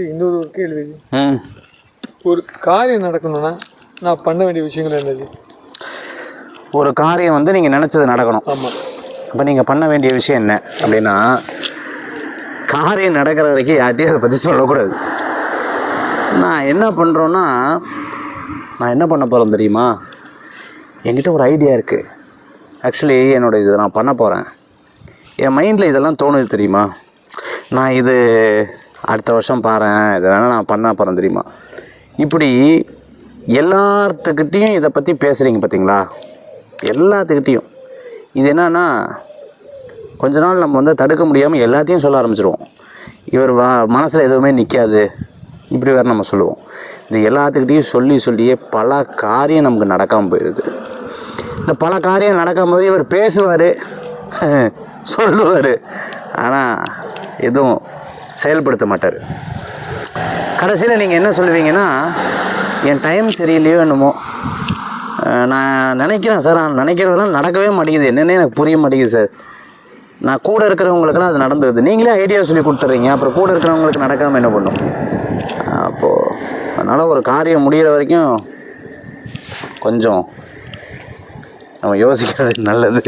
இன்னொரு ஒரு கேள்வி, ஒரு காரியம் நடக்கணும்னா நான் பண்ண வேண்டிய விஷயங்கள் என்னது? ஒரு காரியம் வந்து நீங்கள் நினச்சது நடக்கணும். ஆமாம். அப்போ நீங்கள் பண்ண வேண்டிய விஷயம் என்ன அப்படின்னா, காரியம் நடக்கிற வரைக்கும் யார்ட்டையும் அதை பற்றி சொல்லக்கூடாது. நான் என்ன பண்ணுறோன்னா, நான் என்ன பண்ண போகிறேன் தெரியுமா? என்கிட்ட ஒரு ஐடியா இருக்குது. ஆக்சுவலி இது நான் பண்ண போகிறேன். என் மைண்டில் இதெல்லாம் தோணுது தெரியுமா? நான் இது அடுத்த வருஷம் பாறேன், இதை வேணால் நான் பண்ண போகிறேன் தெரியுமா? இப்படி எல்லாத்துக்கிட்டேயும் இதை பற்றி பேசுகிறீங்க பார்த்தீங்களா? எல்லாத்துக்கிட்டேயும். இது என்னன்னா, கொஞ்ச நாள் நம்ம வந்து தடுக்க முடியாமல் எல்லாத்தையும் சொல்ல ஆரம்பிச்சிடுவோம். இவர் மனசில் எதுவுமே நிற்காது, இப்படி வேறு நம்ம சொல்லுவோம். இது எல்லாத்துக்கிட்டையும் சொல்லியே பல காரியம் நமக்கு நடக்காமல் போயிடுது. இந்த பல காரியம் நடக்காமல் போது இவர் பேசுவார், சொல்லுவார், ஆனால் எதுவும் செயல்படுத்த மாட்டார். கடைசியில் நீங்கள் என்ன சொல்லுவீங்கன்னா, என் டைம் சரியில்லையோ என்னமோ, நான் நினைக்கிறேன் சார், நான் நினைக்கிறதெல்லாம் நடக்கவே மாட்டேங்குது, என்னென்ன எனக்கு புரிய மாட்டேங்குது சார். நான் கூட இருக்கிறவங்களுக்கெல்லாம் அது நடந்துருது. நீங்களே ஐடியா சொல்லி கொடுத்துட்றீங்க, அப்புறம் கூட இருக்கிறவங்களுக்கு நடக்காமல் என்ன பண்ணும்? அப்போது அதனால் ஒரு காரியம் முடிகிற வரைக்கும் கொஞ்சம் நம்ம யோசிக்கிறது நல்லது.